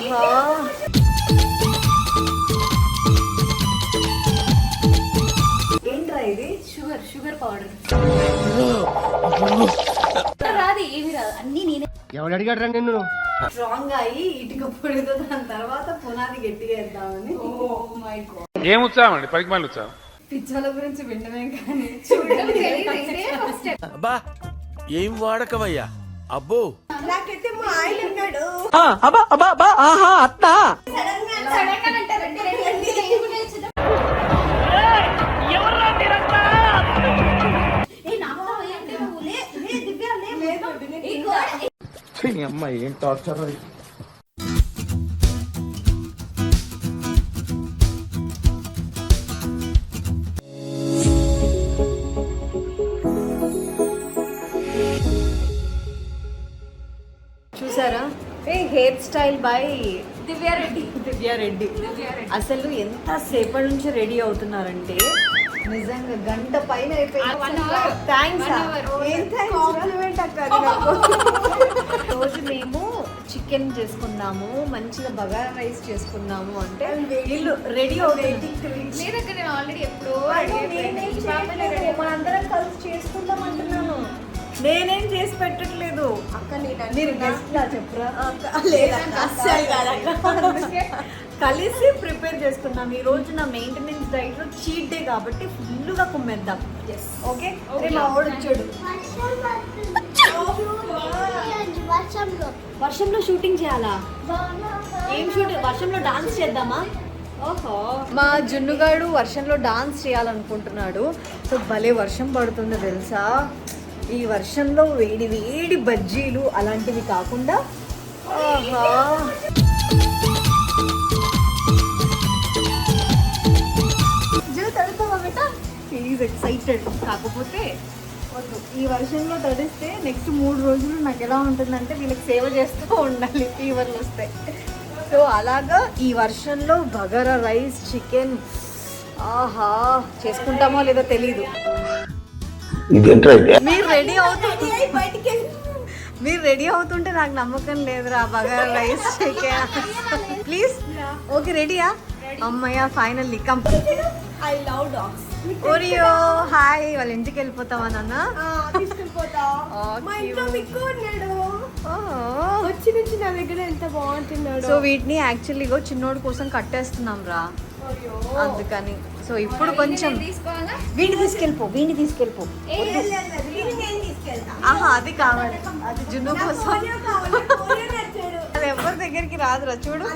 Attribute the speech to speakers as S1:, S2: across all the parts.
S1: ఆహా ఏంట్రా ఇది? షుగర్ పౌడర్ రాదు, ఏమి రాదు, అన్ని నేనే.
S2: ఎవడు అడిగాడు రా నిన్ను?
S1: స్ట్రాంగ్ అయ్యి ఇటుక పొడితో దాని తర్వాత పునాది గట్టిగా వేద్దామని.
S3: ఏం ఉత్సాహం అండి, పనికి మళ్ళీ ఉత్సాహం.
S1: పిచ్చోళ్ళ గురించి వినడమే కానీ
S4: అబ్బా ఏం వాడకవయ్యా అబ్బో.
S1: నాకైతే మా ఆయన ఉన్నాడు.
S4: అమ్మాయి ఏం టార్చర్.
S1: చూసారా? Hair style by Divya Reddy. అసలు ఎంత సేపటి నుంచి రెడీ అవుతున్నారంటే నిజంగా గంట పైన రోజు మేము చికెన్ చేసుకున్నాము, మంచిగా బగారా రైస్ చేసుకున్నాము అంటే వీళ్ళు రెడీ అవుతుంది. అందరం కలిసి చేసుకుందాం అంటున్నాను. నేనేం చేసి పెట్టట్లేదు అక్క, మీరు గెస్ట్ లా చెప్పురా. కలిసి ప్రిపేర్ చేసుకున్నాం. ఈ రోజు నా మెయింటెనెన్స్ డైట్ లో చీట్ డే కాబట్టి ఫుల్గా కుమ్మేద్దాం. ఓకే, మా వాడు వచ్చాడు. వర్షంలో షూటింగ్ చేయాలా? ఏం షూటింగ్? వర్షంలో డాన్స్ చేద్దామా? ఓహో, మా జున్నుగాడు వర్షంలో డాన్స్ చేయాలనుకుంటున్నాడు. సో భలే వర్షం పడుతుందో తెలుసా? ఈ వర్షంలో వేడి వేడి బజ్జీలు అలాంటివి కాకుండా ఆహా ఈజ్ ఎక్సైటెడ్. కాకపోతే వద్దు, ఈ వర్షంలో తడిస్తే నెక్స్ట్ 3 రోజులు నాకు ఎలా ఉంటుందంటే వీళ్ళకి సేవ చేస్తూ ఉండాలి ఫీవర్లు వస్తాయి. సో అలాగా ఈ వర్షంలో బగారా రైస్ చికెన్ ఆహా చేసుకుంటామో లేదో తెలీదు. మీరు రెడీ అవుతుంటే నాకు నమ్మకం లేదురా. Bagara rice chicken please. Okay, రెడీయా? అమ్మయ్య, finally come. I love dogs. Oreo hi. వాళ్ళ ఇంటికి వెళ్ళిపోతావా నాన్న?
S5: వచ్చి నుంచి నా దగ్గర ఎంత బాగుంటున్నాడు.
S1: సో వీటిని యాక్చువల్లీ చిన్నోడు కోసం కట్టేస్తున్నాం రా, అందుకని. సో ఇప్పుడు కొంచెం వీడిని తీసుకెళ్ళిపో. ఆహా, అది కావాలి, అది జున్ను కోసం. అది ఎవరి దగ్గరికి రాదురా, చూడు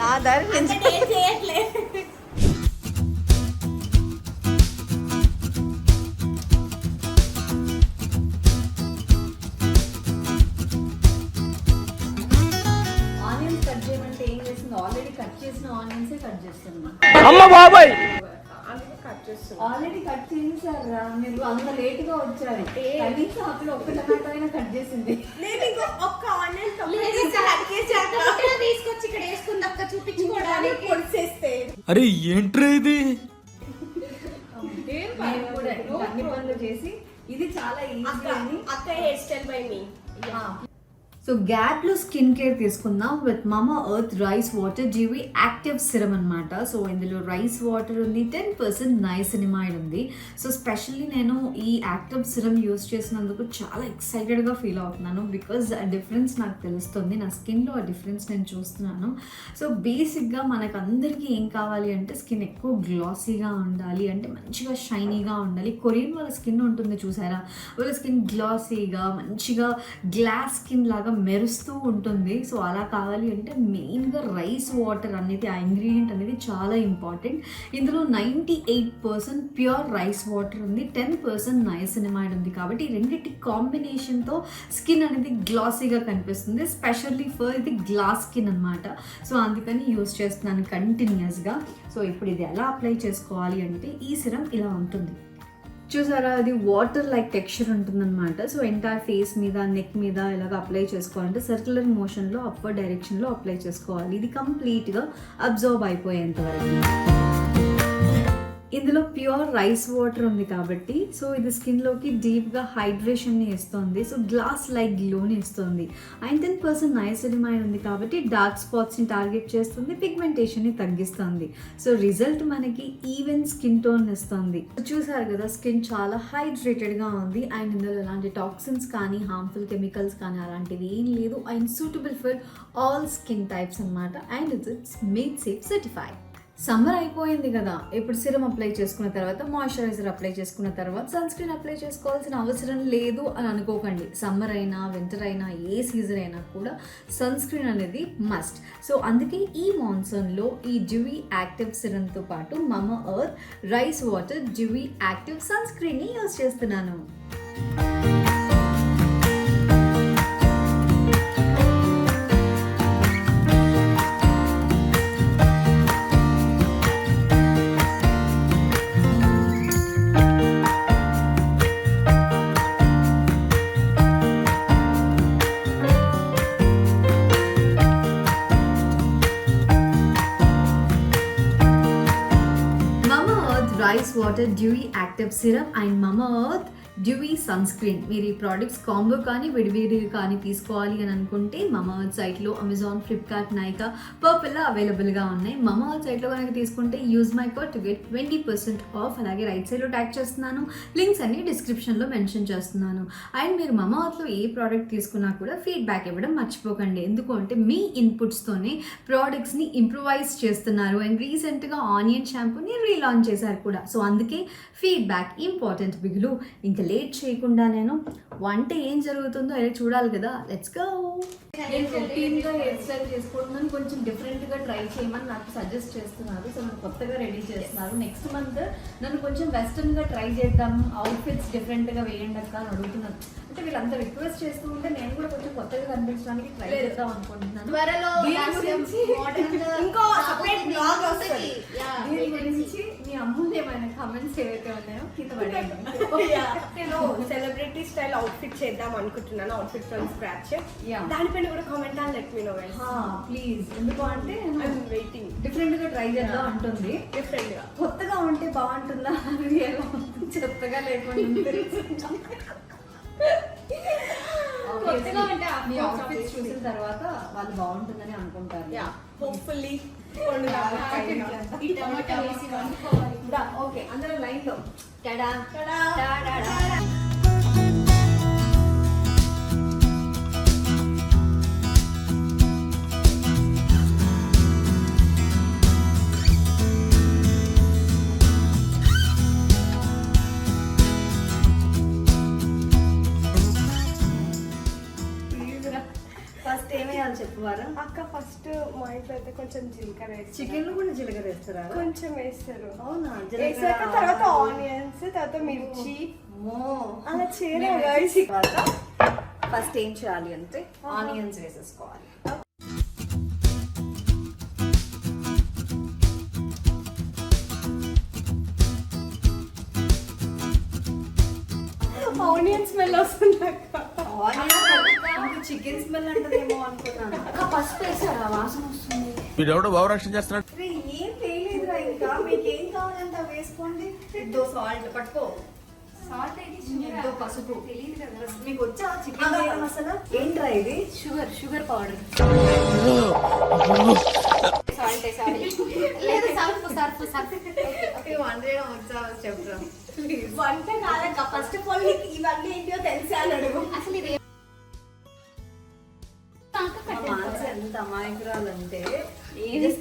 S1: నా దారి నుంచి. ఆనియన్స్ కట్ చేయమంటే ఏం చేస్తుంది? ఆల్రెడీ కట్ చేసిన ఆనియన్సే కట్ చేస్తున్నా.
S4: అమ్మ బాబాయ్,
S1: ఆల్రెడీ కట్ చేశారా మీరు? అంత లేట్ గా వచ్చారు. కనీసం అప్పుడు ఒక్క టమాటో అయినా కట్ చేసింది.
S5: తీసుకొచ్చి ఇక్కడ వేసుకుంది అక్క, చూపించుకోవడానికి.
S4: అరే ఏంట్రా ఇది?
S1: అన్ని పనులు చేసి ఇది చాలా ఈజీ అని
S5: అక్క hair style by me.
S1: So gap లో స్కిన్ కేర్ తీసుకుందాం విత్ మామా ఎర్త్ రైస్ వాటర్ జీవి యాక్టివ్ సిరమ్ అనమాట. సో ఇందులో రైస్ వాటర్ ఉంది, 10% నైసినిమైడ్ ఉంది. సో స్పెషల్లీ నేను ఈ యాక్టివ్ సిరమ్ యూస్ చేసినందుకు చాలా ఎక్సైటెడ్గా ఫీల్ అవుతున్నాను. బికాజ్ ఆ డిఫరెన్స్ నాకు తెలుస్తుంది, నా స్కిన్లో ఆ డిఫరెన్స్ నేను చూస్తున్నాను. సో బేసిక్గా మనకు అందరికీ ఏం కావాలి అంటే స్కిన్ ఎక్కువ గ్లాసీగా ఉండాలి, అంటే మంచిగా షైనీగా ఉండాలి. కొరియన్ వాళ్ళ స్కిన్ ఉంటుంది చూసారా, వాళ్ళ స్కిన్ గ్లాసీగా మంచిగా గ్లాస్ స్కిన్ లాగా మెరుస్తూ ఉంటుంది. సో అలా కావాలి అంటే మెయిన్గా రైస్ వాటర్ అనేది, ఆ ఇంగ్రీడియంట్ అనేది చాలా ఇంపార్టెంట్. ఇందులో 98% ప్యూర్ రైస్ వాటర్ ఉంది, 10% నైసినిమైడ్ ఉంది. కాబట్టి ఈ రెండింటి కాంబినేషన్తో స్కిన్ అనేది గ్లాసీగా కనిపిస్తుంది, స్పెషల్లీ ఫర్ ఇది గ్లాస్ స్కిన్ అనమాట. సో అందుకని యూస్ చేస్తున్నాను కంటిన్యూస్గా. సో ఇప్పుడు ఇది ఎలా అప్లై చేసుకోవాలి అంటే ఈ సిరం ఇలా ఉంటుంది చూసారా, అది వాటర్ లైక్ టెక్స్చర్ ఉంటుందన్నమాట. సో ఎంటైర్ ఫేస్ మీద, నెక్ మీద ఇలాగ అప్లై చేసుకోవాలంటే సర్క్యులర్ మోషన్లో అప్వర్డ్ డైరెక్షన్లో అప్లై చేసుకోవాలి. ఇది కంప్లీట్గా అబ్జర్వ్ అయిపోయేంత వరకు. ఇందులో ప్యూర్ రైస్ వాటర్ ఉంది కాబట్టి సో ఇది స్కిన్లోకి డీప్గా హైడ్రేషన్ని ఇస్తుంది. సో గ్లాస్ లైక్ గ్లోని ఇస్తుంది. అండ్ 10% నైసినిమైడ్ ఉంది కాబట్టి డార్క్ స్పాట్స్ని టార్గెట్ చేస్తుంది, పిగ్మెంటేషన్ని తగ్గిస్తుంది. సో రిజల్ట్ మనకి ఈవెన్ స్కిన్ టోన్ ఇస్తుంది. చూసారు కదా, స్కిన్ చాలా హైడ్రేటెడ్గా ఉంది. అండ్ ఇందులో ఎలాంటి టాక్సిన్స్ కానీ హార్మ్ఫుల్ కెమికల్స్ కానీ అలాంటివి ఏం లేదు. And suitable for all skin types అనమాట. And it's made safe certified. Summer అయిపోయింది కదా, ఇప్పుడు సిరమ్ అప్లై చేసుకున్న తర్వాత మాయిశ్చరైజర్ అప్లై చేసుకున్న తర్వాత సన్ స్క్రీన్ అప్లై చేసుకోవాల్సిన అవసరం లేదు అని అనుకోకండి. సమ్మర్ అయినా వింటర్ అయినా ఏ సీజన్ అయినా కూడా సన్ స్క్రీన్ అనేది మస్ట్. సో అందుకే ఈ మాన్సూన్లో ఈ డ్యూవీ యాక్టివ్ సిరమ్తో పాటు Mamaearth rice water dewy active సన్ స్క్రీన్ని యూజ్ చేస్తున్నాను. Rice water dewy active serum and Mamaearth dewy sunscreen. మీరు ఈ ప్రోడక్ట్స్ కాంబో కానీ విడివిడిగా కానీ తీసుకోవాలి అని అనుకుంటే మమా ఎర్త్ సైట్లో అమెజాన్, ఫ్లిప్కార్ట్, నైకా, పర్పుల్లో అవైలబుల్గా ఉన్నాయి. మమా ఎర్త్ సైట్లో కనుక తీసుకుంటే use my code to get 20% of. అలాగే రైట్ సైడ్లో ట్యాగ్ చేస్తున్నాను, లింక్స్ అన్ని డిస్క్రిప్షన్లో మెన్షన్ చేస్తున్నాను. అండ్ మీరు మమా ఎర్త్లో ఏ ప్రోడక్ట్ తీసుకున్నా కూడా ఫీడ్బ్యాక్ ఇవ్వడం మర్చిపోకండి. ఎందుకు అంటే మీ ఇన్పుట్స్తోనే ప్రోడక్ట్స్ని ఇంప్రూవైజ్ చేస్తున్నారు. అండ్ రీసెంట్గా ఆనియన్ షాంపూని రీలాంచ్ చేశారు కూడా. సో అందుకే ఫీడ్బ్యాక్ ఇంపార్టెంట్ బిగులు. ఇంకా లేట్ చేయకుండా నేను వంట ఏం జరుగుతుందో అది చూడాలి కదా. Let's go. నేను రొటీన్గా హెయిర్ స్టైల్ చేసుకుంటున్నాను. కొంచెం డిఫరెంట్గా ట్రై చేయమని నాకు సజెస్ట్ చేస్తున్నారు. సో నన్ను కొత్తగా రెడీ చేస్తున్నారు. నెక్స్ట్ మంత్ నన్ను కొంచెం వెస్టర్న్గా ట్రై చేద్దాం, అవుట్ఫిట్స్ డిఫరెంట్గా వేయండి అక్క అని అడుగుతున్నాను. అంటే వీళ్ళంతా రిక్వెస్ట్ చేస్తూ ఉంటే నేను కూడా కొంచెం కొత్తగా కనిపించడానికి ట్రై చేద్దాం అనుకుంటున్నాను. దీని గురించి మీ అమూల్యమైన కామెంట్స్ ఏవైతే ఉన్నాయో కింద పడేయండి.
S5: నేను సెలబ్రిటీ స్టైల్ అవుట్ఫిట్ చేద్దాం అనుకుంటున్నాను, అవుట్ఫిట్ ఫ్రమ్ స్క్రాచ్. దానిపైన కూడా కామెంట్ అని let me know guys
S1: please. ఎందుకు అంటే
S5: వెయిటింగ్.
S1: డిఫరెంట్ గా ట్రై చేద్దాం అంటుంది.
S5: డిఫరెంట్ గా
S1: కొత్తగా ఉంటే బాగుంటుందా, చెత్తగా లేకుండా
S5: కొత్తగా ఉంటే
S1: మీ అవుట్ఫిట్స్ చూసిన తర్వాత వాళ్ళు బాగుంటుందని అనుకుంటారు.
S5: హోప్ఫుల్లీ.
S1: ఓకే, అందరూ లైన్ లో టడా టడా టడా. ఫస్ట్ ఏమేయాలి చెప్పువారా
S5: అక్క? ఫస్ట్ మా ఇంట్లో అయితే కొంచెం జీలకర్ర వేస్తారు.
S1: చికెన్ లో కూడా జీలకర్ర వేస్తారా?
S5: కొంచెం వేస్తారు.
S1: అవునా?
S5: వేసాక తర్వాత ఆనియన్స్, తర్వాత మిర్చి అలా చేయాలి.
S1: ఫస్ట్ ఏం చేయాలి అంటే ఆనియన్స్ వేసేసుకోవాలి.
S5: ఆనియన్ స్మెల్ వస్తుంది అక్క.
S1: చికెన్ స్మెల్ అంటదేమో అనుకున్నాను. పసుపు వేసారా? వాసన వస్తుంది.
S4: వీడెవడో భావరక్షణ చేస్తున్నాడు.
S1: ఏం తెలియదురా. ఇంకా మీకు ఏం కావాలంటే వేసుకోండి. ఇద్దో సాల్ట్ పట్టుకో. ఇద్దో పసుపు. తెలియదు కదా మీకు వచ్చా చికెన్ చేయడం అసలు? ఏంట్రా ఇది? Sugar powder.
S5: సాల్ట్
S1: లేదు, సర్ఫ్. వంట చేయడం వచ్చా చెప్తా.
S5: వంట కాదక్క. ఫస్ట్ ఆఫ్ ఆల్ ఇవన్నీ ఏంటో తెలిసా అని అడుగు. అసలు ఇది
S1: ఎంత అమాయకురాలంటే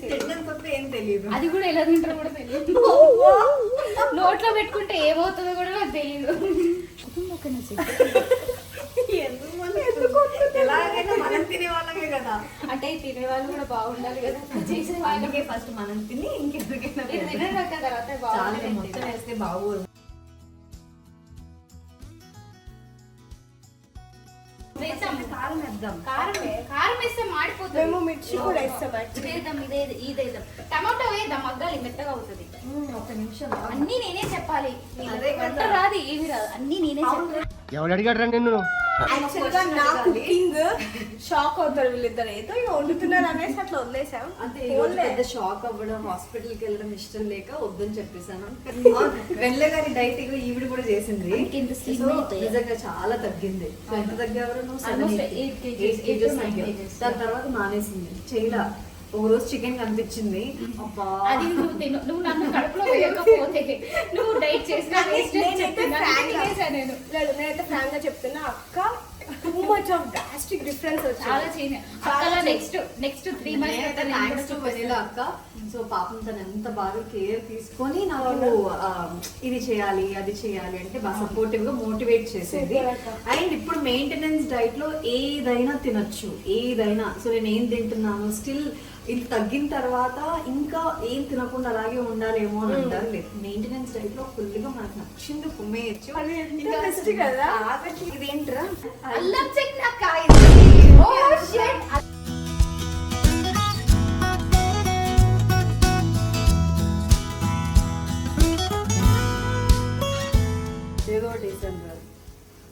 S1: తినడం తప్ప ఏం తెలియదు.
S5: అది కూడా ఎలా తింటారో కూడా తెలియదు. నోట్లో పెట్టుకుంటే ఏమవుతుందో కూడా నాకు తెలియదు.
S1: ఎలాగైనా మనం తినే వాళ్ళమే కదా.
S5: అంటే తినే వాళ్ళు కూడా బాగుండాలి కదా. చేసే
S1: వాళ్ళకే ఫస్ట్ మనం తిని ఇంకెందుకైనా
S5: తినడాక తర్వాత
S1: చాలా మొత్తం వేస్తే బాగోదు. కారం వేద్దాం.
S5: కారం వేస్తే మాడిపోతుంది. మేము మిర్చి కూడా వేస్తాం. ఇదేద్దాం. టమాటో వేద్దాం, మగ్గాలి, మెత్తగా అవుతుంది.
S1: ఒక నిమిషం.
S5: అన్ని నేనే చెప్పాలి.
S1: అదే
S5: వంట రాదు, ఏమి రాదు, అన్ని నేనే చెప్పాలి.
S2: ఎవడు అడిగాడు రా నిన్ను?
S5: యాక్చువల్ గా నా కుకింగ్ షాక్ అవుతారు వీళ్ళిద్దరు, ఏదో ఇక వండుతున్నారు అనేసి అట్లా వదిలేసాం.
S1: అంటే ఈ రోజు పెద్ద షాక్ అవ్వడం, హాస్పిటల్కి వెళ్ళడం ఇష్టం లేక వద్దని చెప్పేసాను. వెన్నెల గారి డైట్ ఈవిడ కూడా చేసింది. So, నిజంగా చాలా తగ్గింది. So, ఎంత తగ్గారు? 8 kgs తగ్గారు. దాని తర్వాత మానేసింది చేయలా. ఒక రోజు చికెన్ కనిపించింది, అబ్బా
S6: అది నువ్వు నన్ను కడుపులో వేయకపోతే నువ్వు డైట్ చేసినా
S5: నేనైతే ఫ్రాంక్ గా చెప్తున్నా అక్క, too much of drastic difference
S6: చాలా చేంజ్. అక్కడ next 3 months
S1: thanks to vanilla అక్క. సో పాపం తను ఎంత బాగా కేర్ తీసుకొని నాకు ఇది చేయాలి అది చేయాలి అంటే బాగా సపోర్టివ్ గా మోటివేట్ చేసేది. అండ్ ఇప్పుడు మెయింటెనెన్స్ డైట్ లో ఏదైనా తినొచ్చు, ఏదైనా. సో నేను ఏం తింటున్నాను స్టిల్ ఇది తగ్గిన తర్వాత ఇంకా ఏం తినకుండా అలాగే ఉండాలేమో అని అంటారు. లేదు, మెయింటెనెన్స్ డైట్ లో ఫుల్ గా మనకు నచ్చింది కుమ్మేయచ్చు.
S5: బెస్ట్ కదా.
S1: ఇదేంట్రా
S6: అల్లం చెక్కాయ.
S1: ఏదో ఒకటి వేసాను రా.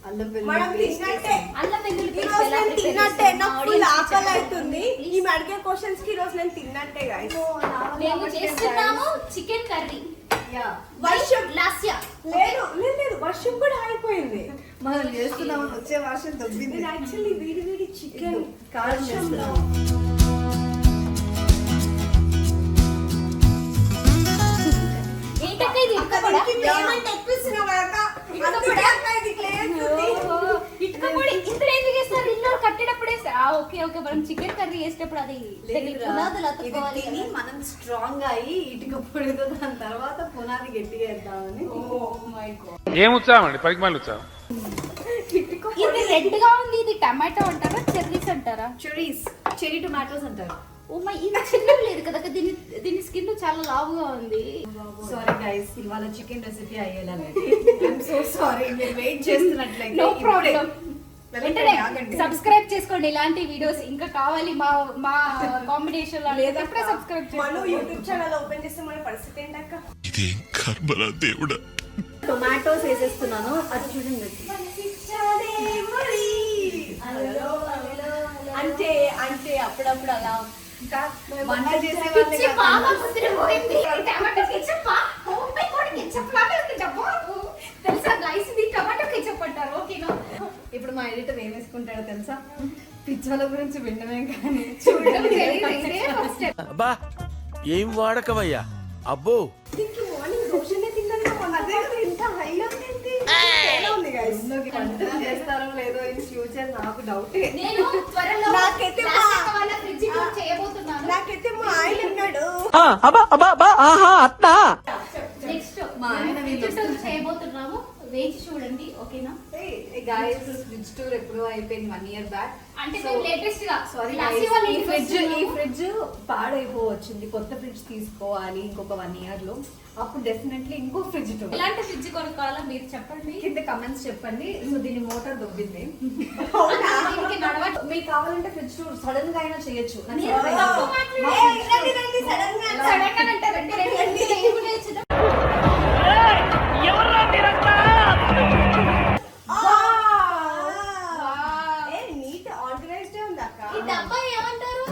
S1: అల్లం
S5: మనం
S1: వెల్లుల్లి
S5: తిన్నట్టే.
S6: అల్లం వెల్లుల్లి
S5: ఈ
S6: paste
S5: రోజు
S6: ఎలా
S5: నేను
S6: prepare
S5: తిన్నట్టే,
S6: చేస్తాను?
S5: నాకు ఫుల్
S6: Audience
S5: ఆకలి
S6: చెప్పండి.
S5: అవుతుంది. ఈ అడిగే క్వశ్చన్స్ కి ఈ రోజు నేను తిన్నట్టే guys.
S6: మేము చేస్తున్నాము చికెన్ కర్రీ.
S5: వర్షం
S6: లాస్య
S5: లేదు లేదు లేదు, వర్షం కూడా అయిపోయింది.
S1: మనం చేస్తున్నామని వచ్చే వర్షం తగ్గింది.
S5: నేను యాక్చువల్లీ వీడి వీడి చికెన్
S1: కారం
S5: వర్షంలో
S6: ఏంటక్క ఇది
S5: అక్కడ
S6: ఇటుకపొడా?
S5: పేమెంట్ ఎక్కిస్తున్నావు కదా
S6: ఇటుకపొడా?
S5: ఇది క్లియర్
S6: ఇటుకపొడి ఇందులో ఏం చేస్తారు? ఇల్లు కట్టేటప్పుడు వేస్తారు. ఓకే ఓకే, మనం చికెన్ కర్రీ వేసేటప్పుడు అది పునాదులు
S1: ఇది
S6: అతుక్కోవాలి
S1: తిని
S6: కదా.
S1: మనం స్ట్రాంగ్ అయ్యి ఇటుక పొడితో దాని తర్వాత పునాది గట్టిగా వేద్దామని.
S3: ఏం ఉత్సాహం అండి, పనికిమాలిన ఉత్సాహం.
S6: ఇది రెడ్ గా ఉంది. ఇది టమాటో అంటారా చెర్రీస్ అంటారా?
S1: చెరీ టొమాటోస్ అంటారు.
S6: ఓ మై, ఇది చిన్నది లేదు కదా, దీని స్కిన్ చాలా లావుగా ఉంది.
S1: సారీ గైస్, ఇవాళ చికెన్ రెసిపీ అయ్యేలా లేదు. I'm so sorry. మీరు వెయిట్ చేస్తున్నట్లయితే
S6: నో
S1: ఇప్పుడే
S6: ప్రాబ్లం.
S1: వెళ్ళండి, ఆగండి.
S6: సబ్స్క్రైబ్ చేసుకోండి. ఇలాంటి వీడియోస్ ఇంకా కావాలి మా కాంబినేషన్ లో
S5: లేదా
S6: ఎప్పుడే సబ్స్క్రైబ్
S5: మనం
S6: చేసుకోండి.
S5: యూట్యూబ్ ఛానల్ ఓపెన్ చేస్తే మన పరిస్థితి ఏంటక్క?
S7: ఇదేం కర్మరా దేవుడా.
S1: టొమాటోస్ వేసేస్తున్నాను, అది చూడండి.
S5: అంటే అంటే అప్పుడప్పుడు అలా
S1: వంట చేసే
S6: పిచ్చి బాగా
S1: వాళ్ళే
S6: ముదిరిపోయింది. Tomato ketchup, oh my God, ketchup లాగా కెచప్. తెలుసా గైస్, ఇది టమాటో కెచప్ అంటారు. ఓకేనా?
S1: ఇప్పుడు మా ఎడిటర్ ఏం వేసుకుంటాడో తెలుసా? పిచ్చోళ్ళ గురించి వినడమే కానీ
S6: చూడడం తెలియదు. ఇదే ఫస్ట్ టైం.
S4: అబ్బా ఏం వాడకవయ్యా అబ్బో.
S5: దీనికి మార్నింగ్ దోశనే తిన్నాను. అదే ఇంత హై ఉంది. ఎలా ఉంది guys?
S1: కంటిన్యూ చేస్తారో లేదో ఇన్ ఫ్యూచర్ నాకు డౌటే.
S6: నేను త్వరలో
S5: నాకైతే మా-
S6: లాస్ట్ వాళ్ళ ఫ్రిడ్జ్ టూర్ చేయబోతున్నాను.
S5: నాకైతే మా ఆయన ఉన్నాడు.
S6: నెక్స్ట్
S1: మా ఆయన
S6: ఫ్రిడ్జ్ టూర్ చేయబోతున్నాము. వేచి చూడండి. ఓకేనా?
S1: గాయస్, ఫ్రిడ్జ్ టూర్ ఎప్పుడో అయిపోయింది 1 year బ్యాక్.
S6: అంటే మేము లేటెస్ట్ గా
S1: సారీ
S6: లాస్ట్ వాళ్ళ
S1: ఈ
S6: ఇంటికి
S1: ఫ్రిడ్జ్ పాడైపోవచ్చింది. కొత్త ఫ్రిడ్జ్ తీసుకోవాలి ఇంకొక 1 year లో. అప్పుడు డెఫినెట్లీ ఇంకో ఫ్రిడ్జ్ టూర్.
S6: ఎలాంటి ఫ్రిడ్జ్ కొనుక్కోవాలో మీరు చెప్పండి.
S1: కింద కమెంట్స్ చెప్పండి. సో దీని మోటార్ దొబ్బింది.
S6: దీనికి నడవ
S1: మీకు కావాలంటే ఫ్రిడ్జ్ టూర్ సడన్ గా అయినా చేయొచ్చు. నాకు
S6: మీరు
S1: surprise.
S6: తక్కువ మాట్లాడారు.
S5: ఏయ్, రండి, రండి, sudden గా
S6: సడన్ గా అంటారండి. రండి, ఏమి లేదు.
S5: ఏ నీట్ ఆర్గనైజ్డ్ ఉంది అక్క.
S6: ఈ డబ్బా ఏమంటారు?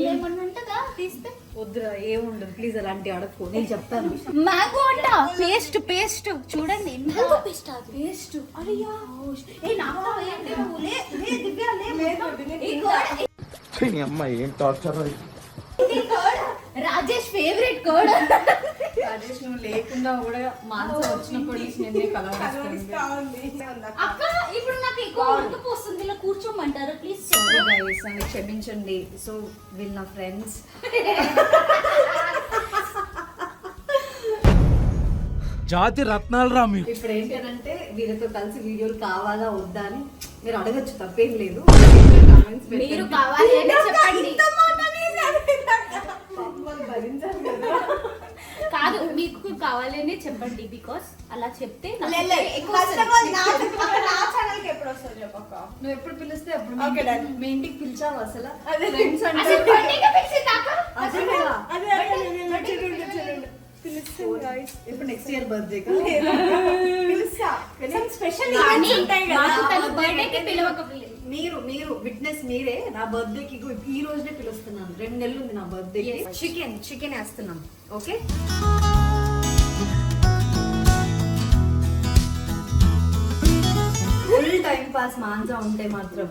S6: ఏమన్నా ఉంటుందా తీస్తే?
S1: వద్దురా, ఏముండదు ప్లీజ్ అలాంటి అడగకు, నేను చెప్తాను.
S6: మ్యాంగో అంట. పేస్ట్ చూడండి. Mango paste paste. అయ్యా, ఏ నాకు వేయండి. నువ్వు లే దివ్య లే. ఈ కోడ్,
S4: అమ్మ ఏం టార్చర్.
S6: ఇది code Rajesh favourite code.
S1: Rajesh నువ్వు లేకుండా కూడా మానస వచ్చినప్పుడు నిన్నే కలవరిస్తుంది.
S5: కలవరిస్తా ఉంది. ఉంది అక్క.
S6: అక్క ఇప్పుడు నాకు ఎక్కువ ఉడుకు పోస్తుంది. ఇలా కూర్చోమంటారు ప్లీజ్.
S1: సారీ గైస్, నన్ను క్షమించండి. సో వీళ్ళు నా ఫ్రెండ్స్.
S4: జాతి రత్నాలు రా మీరు.
S1: ఇప్పుడు ఏంటంటే వీళ్ళతో కలిసి వీడియోలు కావాలా వద్దా అని మీరు అడగచ్చు, తప్పేం లేదు. కామెంట్స్
S6: మీరు కావాలి అంటే చెప్పండి.
S5: ఇంత మాట అనేసారు అక్క.
S1: భరించాలి కదా.
S6: కాదు, మీకు కావాలనే చెప్పండి. బికాస్ అలా చెప్తే నాకు
S5: లే, లే.
S6: ఎక్కువ
S5: First of all, నా ఛానల్ కి ఎప్పుడు వస్తుంది చెప్పక్క?
S1: నువ్వు ఎప్పుడు పిలిస్తే అప్పుడు
S5: Okay, done.
S1: మీ ఇంటికి పిలిచావు అసలు.
S5: అదే.
S1: ఫ్రెండ్స్ అంటే
S6: అసలు బర్త్డేగా పిలిచిందా అక్క?
S1: అదే కదా.
S5: అదే చూడండి పిలుస్తుంది guys.
S1: ఇప్పుడు నెక్స్ట్ ఇయర్ బర్త్డే
S5: పిలుస్తుంది. పిలుస్తా స్పెషల్
S6: కానీ
S5: ఉంటాయి కదా
S6: మాకు తన బర్త్డేకి పిలవకపోలేదు.
S1: మీరు విట్నెస్ మీరే. నా బర్త్డేకి ఈ రోజే పిలుస్తున్నాను. 2 నెలలు ఉంది నా బర్త్డేకి. చికెన్ వేస్తున్నాం. Okay, full time pass manja ఉంటే మాత్రం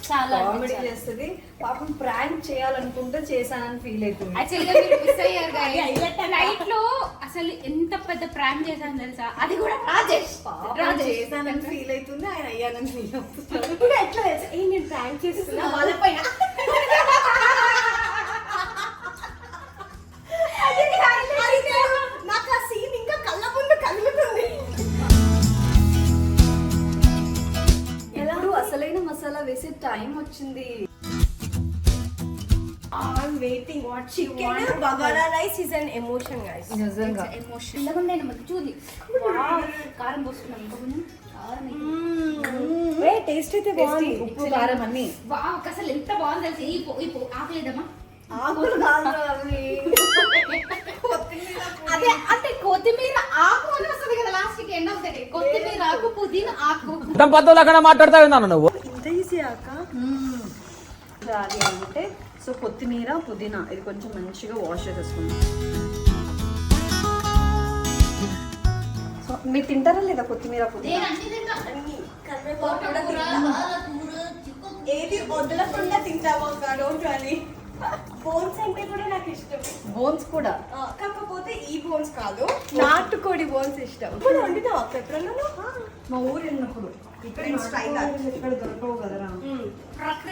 S6: చాలా
S1: కామెడీ చేస్తుంది. పాపం ప్రాంక్ చేయాలనుకుంటే చేశానని ఫీల్ అవుతుంది.
S6: యాక్చువల్గా మీరు మిస్ అయ్యారు నైట్ లో. అసలు ఎంత పెద్ద ప్రాంక్ చేశాను తెలుసా? అది కూడా రాజేష్
S1: చేశానని ఫీల్ అవుతుంది, ఆయన అయ్యానని ఫీల్ అవుతుంది.
S5: ఇప్పుడు ఎట్లా తెలుసా? నేను ప్రాంక్ చేస్తున్నా వాళ్ళపైన. నాకు ఆ సీన్ ఇంకా కళ్ళ ముందు కదులుతుంది.
S1: ఎప్పుడు అసలైన మసాలా వేసే టైం వచ్చింది.
S5: I'm waiting. What she wants. Bagara rice is an emotion, guys.
S1: నిజంగా
S6: ఎమోషన్ ఇలాగుండే చూది. కారం పోస్తున్నాం ఇంకా కొంచెం.
S5: టేస్ట్ అయితే బాగుంది.
S1: ఉప్పు కారం అన్ని
S6: వావ్, అసలు ఎంత బాగుంది తెలుసు. ఈ ఆకలేదమ్మా.
S1: ఆకులు కాదు అవి.
S6: అదే అంటే కొత్తిమీర ఆకు అని వస్తుంది కదా లాస్ట్ కి ఎండ్ ఆఫ్ ద డే. కొత్తిమీర ఆకు, పుదీనా ఆకు.
S4: మాట్లాడతావు నువ్వు.
S5: ఇంత ఈజీ అక్క.
S1: అది అంటే సో కొత్తిమీర పుదీనా ఇది కొంచెం మంచిగా వాష్ చేసేసుకుందాం. సో మీరు తింటారా లేదా కొత్తిమీర పుదీనా?
S6: నేను అన్ని తింటా.
S5: కరివేపాకు కూడా తింటా.
S6: పాలకూర, చిక్కుడు.
S5: ఏది వదలకుండా తింటావా అక్క? Don't worry. బోన్స్ అంటే కూడా నాకు ఇష్టం.
S1: బోన్స్ కూడా
S5: కాకపోతే ఈ బోన్స్ కాదు, నాటుకోడి బోన్స్ ఇష్టం. ఇప్పుడు వండినావా అక్క ఎప్పుడన్నా?
S1: మా ఊరు వెళ్ళినప్పుడు. ఇక్కడ దొరకవు కదరా.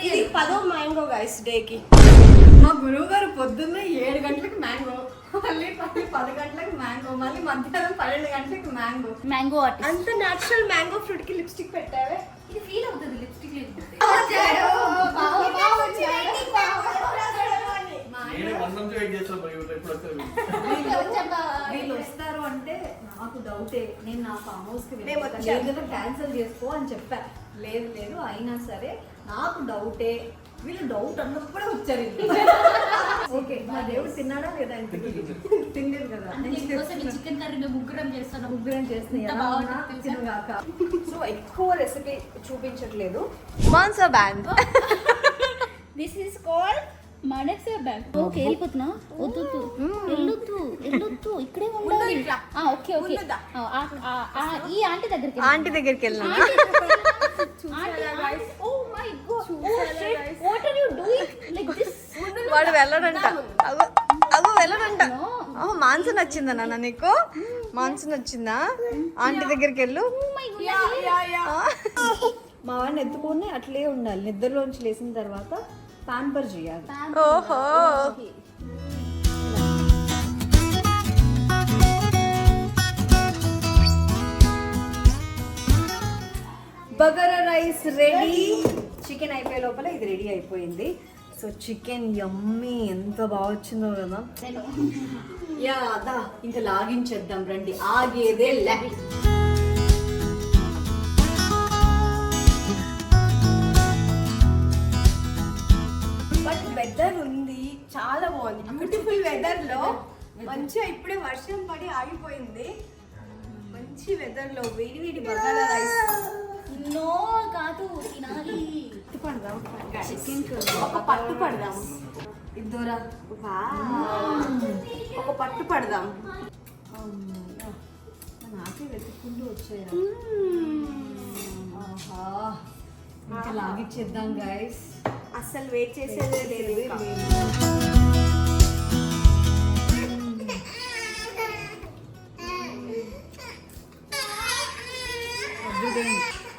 S5: ఇది 10వ మ్యాంగో గైస్ డేకి.
S1: మా గురువు గారు పొద్దున్నే 7 గంటలకు మ్యాంగో, మళ్ళీ 10 గంటలకు మ్యాంగో, మళ్ళీ మధ్యాహ్నం 12 గంటలకు మ్యాంగో.
S6: Mango artist.
S5: అంత నేచురల్ మ్యాంగో ఫ్రూట్ కి లిప్స్టిక్ పెట్టావే.
S6: ఇది ఫీల్ అవుతుంది లిప్స్టిక్ లేకపోతే.
S1: వీళ్ళు వస్తారు అంటే నాకు డౌటే. నేను నా ఫామ్ హౌస్ కి
S5: మేము వచ్చాము.
S1: క్యాన్సిల్ చేసుకో అని చెప్పా. లేదు అయినా సరే నాకు డౌటే. వీళ్ళు డౌట్ అన్నప్పుడే వచ్చారు. ఓకే, మా దేవుడు తిన్నాడా లేదా? తినలేదు కదా.
S6: చికెన్ కర్రీ మేము ముగ్గురం చేస్తాను.
S1: ముగ్గురం చేస్తున్నాయి. సో ఎక్కువ రెసిపీ చూపించట్లేదు.
S5: Mansa band.
S6: This is called మనసే బ్యాంక్. ఓకే, వెళ్ళిపోతున్నా. వద్దు వెళ్ళొద్దు ఇక్కడే ఉండాలి. ఓకే ఈ ఆంటీ దగ్గరికి
S5: వెళ్ళాం. వాడు వెళ్ళడంట. అగో వెళ్ళడంట. మాన్సన్ వచ్చిందన్నా నీకు? మాన్సన్ వచ్చిందా? ఆంటీ దగ్గరికి వెళ్ళు.
S1: మా వాడిని ఎత్తుకొని అట్లే ఉండాలి. నిద్రలోంచి లేచిన తర్వాత ప్యాంపర్ చేయాలి.
S5: ఓహో,
S1: బగారా రైస్ రెడీ. చికెన్ అయిపోయే లోపల ఇది రెడీ అయిపోయింది. సో చికెన్ యమ్మీ, ఎంత బాగా వచ్చిందో కదా. యా అదా ఇంకా లాగించేద్దాం రండి. ఆగేదే లే.
S5: బట్ వెదర్ ఉంది, చాలా బాగుంది. బ్యూటిఫుల్ వెదర్ లో మంచిగా ఇప్పుడే వర్షం పడి ఆగిపోయింది. మంచి వెదర్ లో వేడి బగారా రైస్.
S6: నో కాదు, తినాలి.
S5: పడదాం
S1: చికెన్
S5: ఒక పట్టు పడదాం.
S1: ఇద్దరా
S5: ఒక పట్టు పడదాం.
S1: నాకే వెతుక్కుంటూ వచ్చాయి. ఆహా, ఇంకా లాగిచ్చేద్దాం గైస్.
S5: అసలు వెయిట్ చేసేదే లేదు.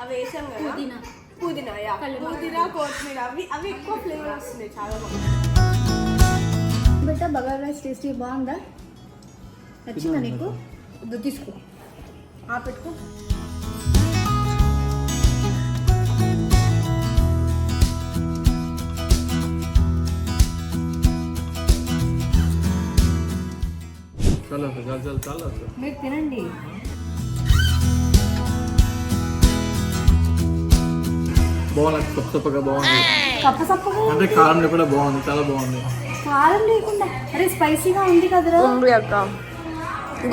S5: అవి వేసాం కదా, పుదీనా కొత్తిమీర, అవి ఎక్కువ ఫ్లేవర్ వస్తున్నాయి. చాలా బాగుంది.
S1: బెట్ట బగారా రైస్ టేస్టీ బాగుందా? నచ్చిందా నీకు? ఇది తీసుకో, పెట్టుకో. మీరు తినండి.
S2: బాగుంది, సప్పగా బాగుంది.
S1: కప్పసప్పగా
S2: అంటే కారం లేకుండా బాగుంది, చాలా బాగుంది.
S1: కారం లేకుండా. అరే స్పైసీగా ఉంది కదరా.
S5: అక్క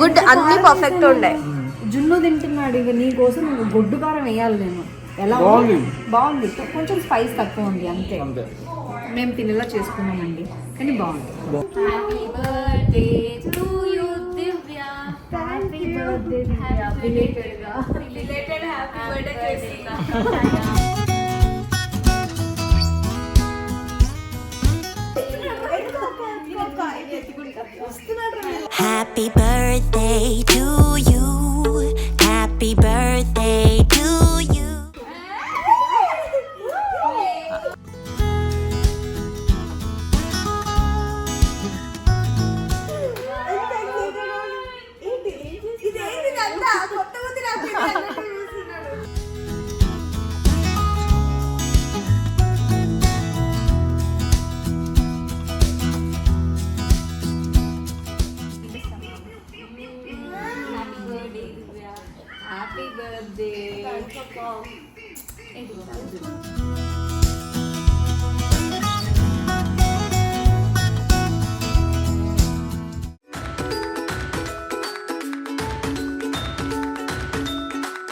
S5: గుడ్, అన్ని పర్ఫెక్ట్ ఉండే.
S1: జున్ను తింటున్నాడు. ఇక నీ కోసం గొడ్డు కారం వేయాలి నేను. ఎలా
S2: బాగుంది.
S1: బాగుంది, కొంచెం స్పైస్ తక్కువ ఉంది అంతే.
S2: అంతే.
S1: మేము తినేలా చేసుకున్నామండి, కానీ బాగుంది.
S6: Happy birthday to you Divya. Happy birthday Divya. Related happy birthday చేస్తున్నా.
S8: Happy birthday to you. Happy birthday to you.
S6: Happy birthday.